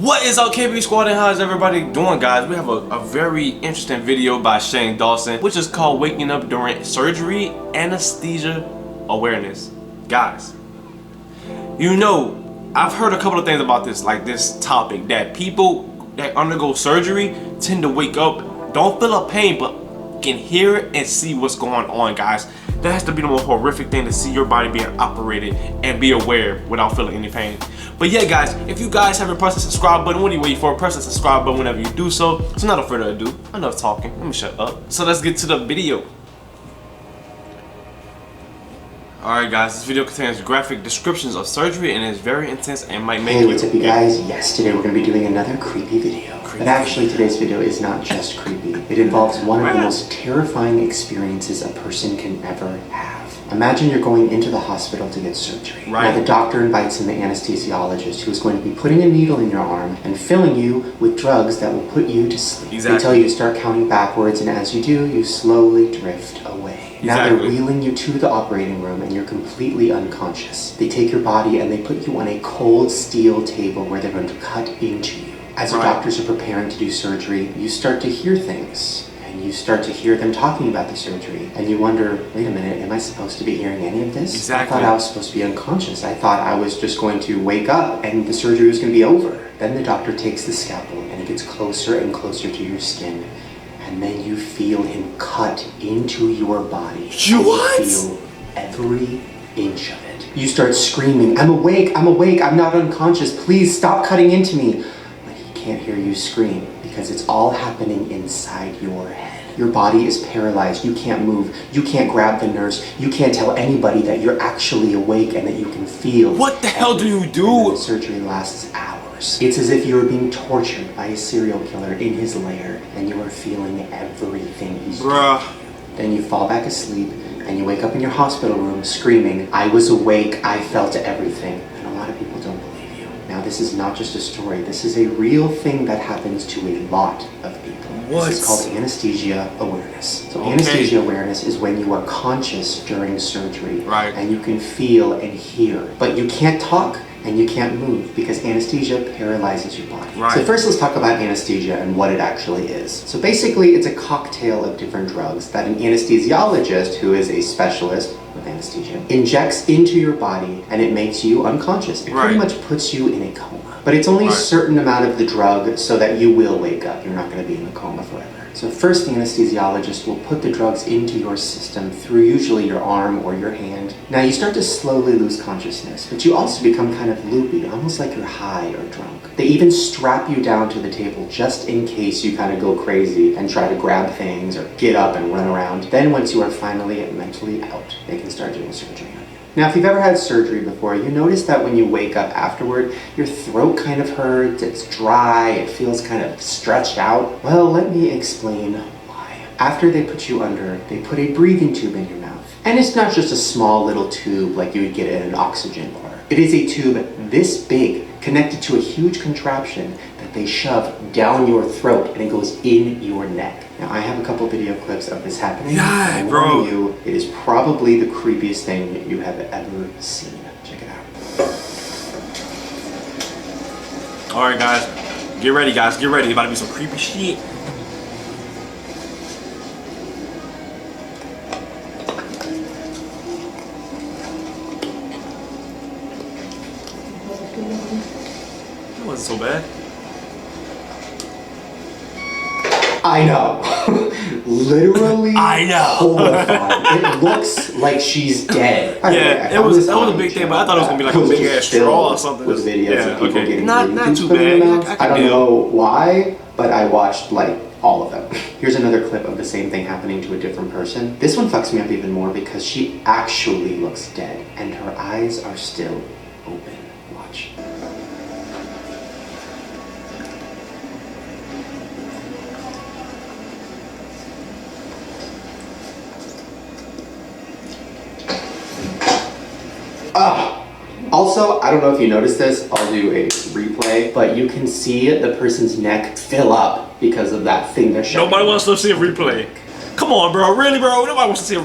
What is up, KB Squad, and how's everybody doing, guys? We have a very interesting video by Shane Dawson, which is called Waking Up During Surgery, Anesthesia Awareness. Guys, you know, I've heard a couple of things about this, like this topic, that people that undergo surgery tend to wake up, don't feel a pain, but can hear it and see what's going on, guys. That has to be the most horrific thing, to see your body being operated and be aware without feeling any pain. But yeah, guys, if you guys haven't pressed the subscribe button, what are you waiting for? Press the subscribe button whenever you do so. So not further ado, enough talking, let me shut up. So let's get to the video. Alright guys, this video contains graphic descriptions of surgery and is very intense and might make Hey, what's up you guys? Yes, today we're going to be doing another creepy video. But actually today's video is not just creepy. It involves one of the most terrifying experiences a person can ever have. Imagine you're going into the hospital to get surgery. Now the doctor invites in the anesthesiologist who is going to be putting a needle in your arm and filling you with drugs that will put you to sleep. They tell you to start counting backwards, and as you do, you slowly drift away. Now they're wheeling you to the operating room and you're completely unconscious. They take your body and they put you on a cold steel table where they're going to cut into you. As the doctors are preparing to do surgery, you start to hear things. And you start to hear them talking about the surgery. And you wonder, wait a minute, am I supposed to be hearing any of this? I thought I was supposed to be unconscious. I thought I was just going to wake up and the surgery was going to be over. Then the doctor takes the scalpel and it gets closer and closer to your skin. And then you feel him cut into your body. What? You feel every inch of it. You start screaming, I'm awake, I'm not unconscious, please stop cutting into me. But he can't hear you scream because it's all happening inside your head. Your body is paralyzed, you can't move, you can't grab the nurse, you can't tell anybody that you're actually awake and that you can feel. What the hell do you do? The surgery lasts hours. It's as if you were being tortured by a serial killer in his lair and you are feeling everything he's doing to you. Then you fall back asleep and you wake up in your hospital room screaming, I was awake, I felt everything. And a lot of people don't believe you. Now this is not just a story, this is a real thing that happens to a lot of people. This is called anesthesia awareness. So anesthesia awareness is when you are conscious during surgery and you can feel and hear, but you can't talk and you can't move because anesthesia paralyzes your body. So first let's talk about anesthesia and what it actually is. So basically it's a cocktail of different drugs that an anesthesiologist, who is a specialist with anesthesia, injects into your body and it makes you unconscious. It pretty much puts you in a coma. But it's only a certain amount of the drug so that you will wake up. You're not going to be in the coma forever. So first the anesthesiologist will put the drugs into your system through usually your arm or your hand. Now you start to slowly lose consciousness, but you also become kind of loopy, almost like you're high or drunk. They even strap you down to the table just in case you kind of go crazy and try to grab things or get up and run around. Then once you are finally mentally out, they can start doing surgery on you. Now if you've ever had surgery before, you notice that when you wake up afterward, your throat kind of hurts, it's dry, it feels kind of stretched out. Well, let me explain why. After they put you under, they put a breathing tube in your mouth. And it's not just a small little tube like you would get in an oxygen bar. It is a tube this big, connected to a huge contraption that they shove down your throat and it goes in your neck. Now I have a couple video clips of this happening. Yeah, and bro. You, it is probably the creepiest thing you have ever seen. Check it out. Alright guys, get ready guys, get ready. It's about to be some creepy shit. That wasn't so bad. I know. Literally I know. horrifying. It looks like she's dead. Yeah, that was a big thing, but I thought it was gonna be like a big ass straw or something. With videos of people getting not too bad. I don't know why, but I watched like all of them. Here's another clip of the same thing happening to a different person. This one fucks me up even more because she actually looks dead and her eyes are still open. Watch. Also, I don't know if you noticed this, I'll do a replay, but you can see the person's neck fill up because of that thing they're showing. Nobody wants to see a replay. Come on, bro. Really, bro? Nobody wants to see a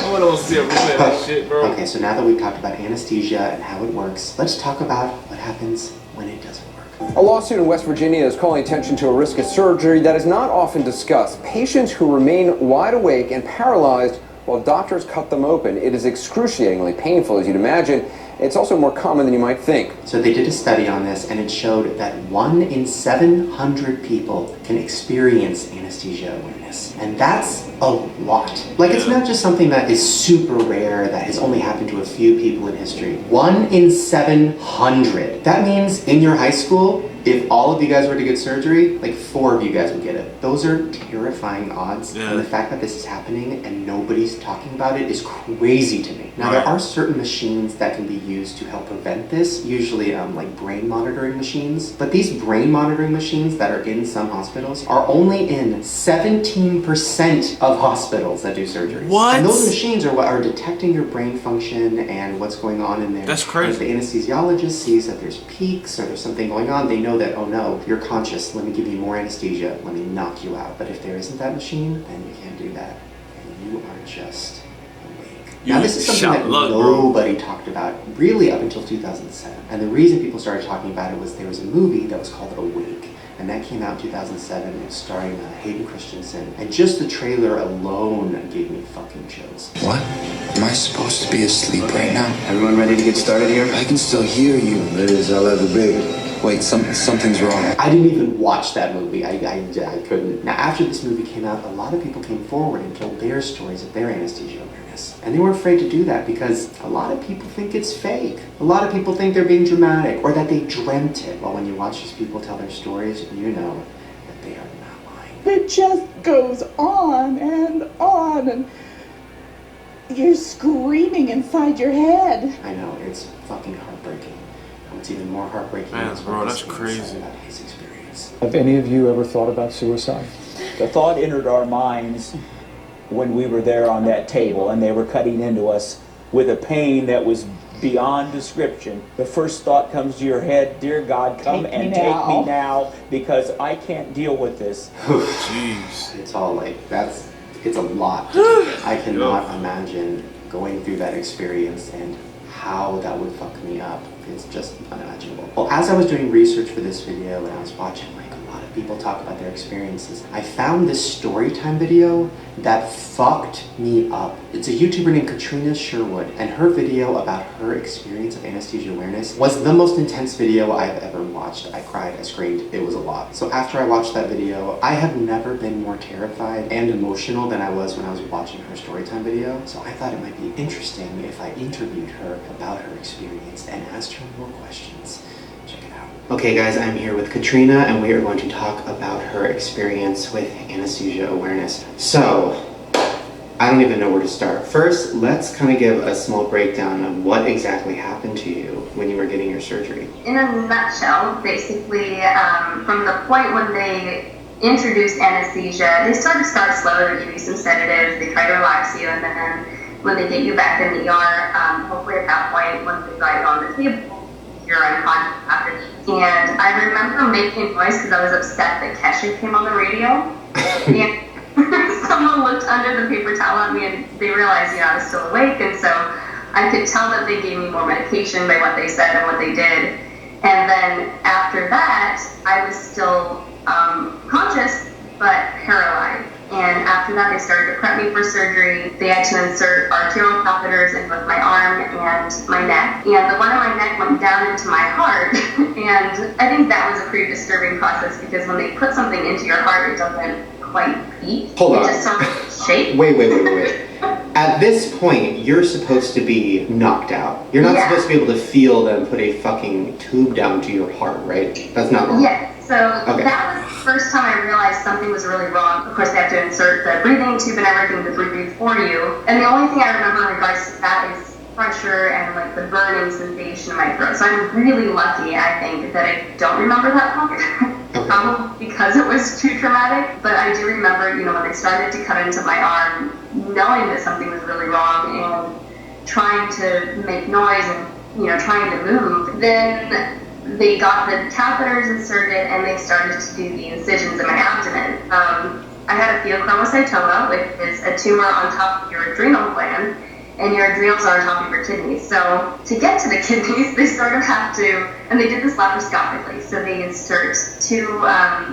Nobody wants to see a replay of that shit, bro. Okay, so now that we've talked about anesthesia and how it works, let's talk about what happens when it doesn't work. A lawsuit in West Virginia is calling attention to a risk of surgery that is not often discussed. Patients who remain wide awake and paralyzed while doctors cut them open. It is excruciatingly painful, as you'd imagine. It's also more common than you might think. So they did a study on this, and it showed that 1 in 700 people can experience anesthesia awareness. And that's a lot. Like, it's not just something that is super rare, that has only happened to a few people in history. 1 in 700. That means in your high school, if all of you guys were to get surgery, like 4 of you guys would get it. Those are terrifying odds. Yeah. And the fact that this is happening and nobody's talking about it is crazy to me. Now, there are certain machines that can be used to help prevent this, usually like brain monitoring machines. But these brain monitoring machines that are in some hospitals are only in 17% of hospitals that do surgery. What? And those machines are what are detecting your brain function and what's going on in there. That's crazy. If the anesthesiologist sees that there's peaks or there's something going on, they know that, oh no, you're conscious, let me give you more anesthesia, let me knock you out. But if there isn't that machine, then you can't do that. And you are just awake. Now this is something that nobody talked about really up until 2007. And the reason people started talking about it was there was a movie that was called Awake. And that came out in 2007. It was starring Hayden Christensen. And just the trailer alone gave me fucking chills. What? Am I supposed to be asleep right now? Everyone ready to get started here? I can still hear you. Ready as I'll ever be. Wait, something's wrong. I didn't even watch that movie. I couldn't. Now, after this movie came out, a lot of people came forward and told their stories of their anesthesia awareness. And they were afraid to do that because a lot of people think it's fake. A lot of people think they're being dramatic or that they dreamt it. Well, when you watch these people tell their stories, you know that they are not lying. It just goes on, and you're screaming inside your head. I know, it's fucking heartbreaking. What's even more heartbreaking is bro, that's what crazy. about his experience. Have any of you ever thought about suicide? The thought entered our minds when we were there on that table and they were cutting into us with a pain that was beyond description. The first thought comes to your head, dear God, come and take me now because I can't deal with this. Jeez. It's all like, it's a lot. I cannot imagine going through that experience and how that would fuck me up. It's just unimaginable. Well, as I was doing research for this video and I was watching like a lot of people talk about their experiences, I found this story time video that fucked me up. It's a YouTuber named Katrina Sherwood, and her video about her experience of anesthesia awareness was the most intense video I've ever watched. I cried, I screamed, it was a lot. So after I watched that video, I have never been more terrified and emotional than I was when I was watching her storytime video. So I thought it might be interesting if I interviewed her about her experience and asked her more questions. Check it out. Okay guys, I'm here with Katrina and we are going to talk about her experience with anesthesia awareness. So, I don't even know where to start. First, let's kind of give a small breakdown of what exactly happened to you when you were getting your surgery. In a nutshell, basically, from the point when they introduced anesthesia, they sort of start slow, they give you some sedatives, they try to relax you, and then when they get you back in the ER, hopefully at that point, once they got you on the table, you're unconscious after. And I remember making noise because I was upset that Kesha came on the radio. And someone looked under the paper towel at me and they realized, I was still awake. And so I could tell that they gave me more medication by what they said and what they did. And then after that, I was still conscious, but paralyzed. And after that, they started to prep me for surgery. They had to insert arterial catheters in both my arm and my neck. And the one in my neck went down into my heart. And I think that was a pretty disturbing process because when they put something into your heart, it doesn't quite beat. Hold on. It just sort of shakes. Wait. At this point, you're supposed to be knocked out. You're not supposed to be able to feel them put a fucking tube down to your heart, right? That's not normal. Yes. So that was the first time I realized something was really wrong. Of course, they have to insert the breathing tube and everything to breathe for you. And the only thing I remember in regards to that is pressure and like the burning sensation in my throat. So I'm really lucky, I think, that I don't remember that part. Probably because it was too traumatic. But I do remember, when they started to cut into my arm, knowing that something was really wrong and trying to make noise and, trying to move. Then they got the catheters inserted and they started to do the incisions in my abdomen. I had a pheochromocytoma, which is a tumor on top of your adrenal gland, and your adrenals are on top of your kidneys. So to get to the kidneys, they sort of have to, and they did this laparoscopically, so they insert two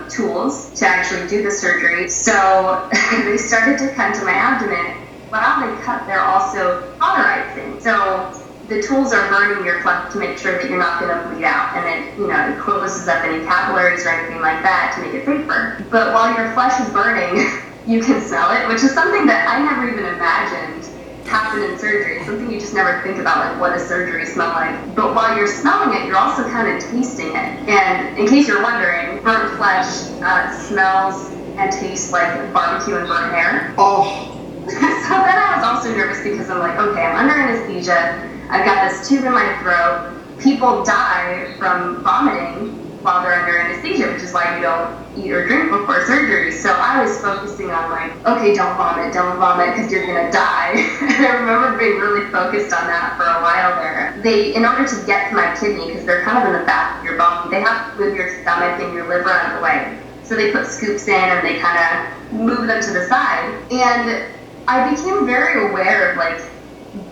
tools to actually do the surgery. So they started to cut into my abdomen. While they cut, they're also cauterizing. So the tools are burning your flesh to make sure that you're not going to bleed out, and it, you know, it closes up any capillaries or anything like that to make it safer. But while your flesh is burning, you can smell it, which is something that I never even imagined happened in surgery. It's something you just never think about, like what does surgery smell like. But while you're smelling it, you're also kind of tasting it. And in case you're wondering, burnt flesh smells and tastes like barbecue and burnt hair. Oh. So then I was also nervous because I'm like, okay, I'm under anesthesia. I've got this tube in my throat. People die from vomiting while they're under anesthesia, which is why you don't eat or drink before surgery. So I was focusing on like, okay, don't vomit, because you're gonna die. And I remember being really focused on that for a while there. They, in order to get to my kidney, because they're kind of in the back of your body, they have to move your stomach and your liver out of the way. So they put scoops in and they kind of move them to the side. And I became very aware of like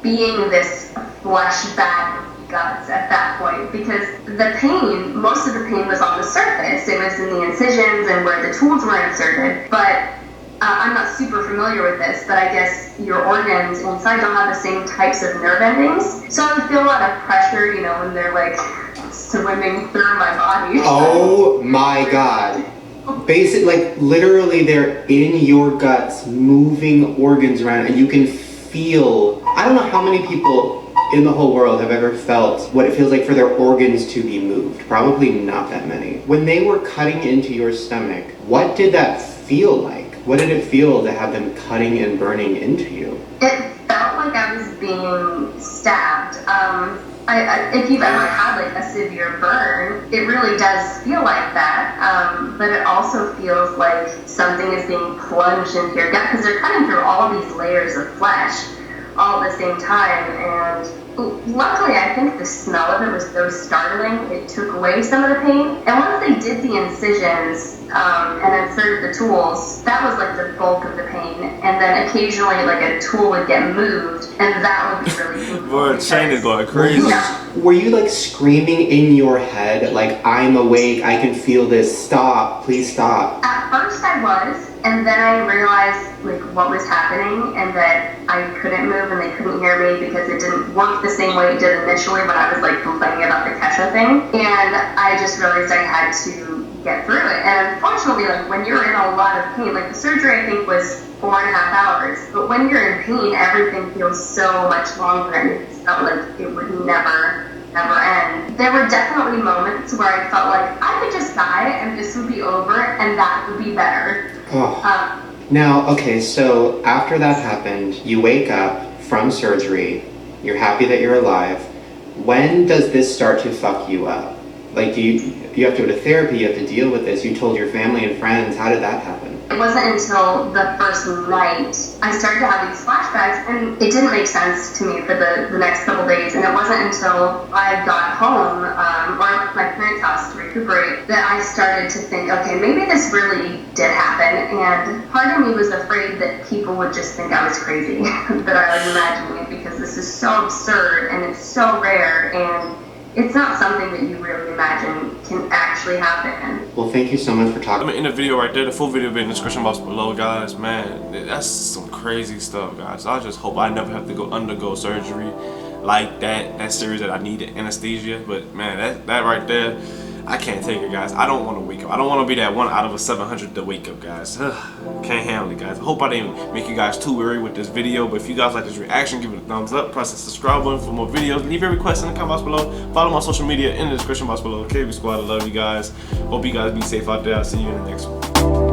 being this flesh bag of guts at that point, because the pain, most of the pain was on the surface. It was in the incisions and where the tools were inserted. But I'm not super familiar with this, but I guess your organs inside don't have the same types of nerve endings. So I would feel a lot of pressure, you know, when they're like swimming through my body. Oh my God. Like literally they're in your guts, moving organs around, and you can feel, I don't know how many people in the whole world have ever felt what it feels like for their organs to be moved. Probably not that many. When they were cutting into your stomach, what did that feel like? What did it feel to have them cutting and burning into you? It felt like I was being stabbed. If you've ever had like a severe burn, it really does feel like that. But it also feels like something is being plunged into your gut, because they're cutting through all of these layers of flesh all at the same time. And luckily, I think the smell of it was so startling, it took away some of the pain. And once they did the incisions and inserted the tools, that was like the bulk of the pain. And then occasionally, like a tool would get moved, and that would be really painful. Boy, Shane is going crazy. Were you like screaming in your head, like, I'm awake, I can feel this, stop, please stop? At first I was, and then I realized like what was happening and that I couldn't move and they couldn't hear me because it didn't work the same way it did initially when I was like complaining about the Kesha thing. And I just realized I had to get through it. And unfortunately, like when you're in a lot of pain, like the surgery I think was 4.5 hours, but when you're in pain, everything feels so much longer, and it felt like it would never end. There were definitely moments where I felt like I could just die and this would be over and that would be better. Oh. Now, okay, so after that happened, you wake up from surgery, you're happy that you're alive. When does this start to fuck you up? Like, you have to go to therapy, you have to deal with this, you told your family and friends, how did that happen? It wasn't until the first night I started to have these flashbacks, and it didn't make sense to me for the next couple days. And it wasn't until I got home, or at my parents' house to recuperate, that I started to think, okay, maybe this really did happen. And part of me was afraid that people would just think I was crazy, that I was imagining it, because this is so absurd and it's so rare, and it's not something that you really imagine can actually happen. Well, thank you so much for talking. I'm gonna end the video right there. The full video will be in the description box below, guys. Man, that's some crazy stuff, guys. I just hope I never have to go undergo surgery like that serious that I needed anesthesia. But man, that right there, I can't take it, guys. I don't want to wake up. I don't want to be that 1 out of 700 to wake up, guys. Can't handle it, guys. I hope I didn't make you guys too weary with this video. But if you guys like this reaction, give it a thumbs up. Press the subscribe button for more videos. Leave your requests in the comment box below. Follow my social media in the description box below. KB Squad, I love you guys. Hope you guys be safe out there. I'll see you in the next one.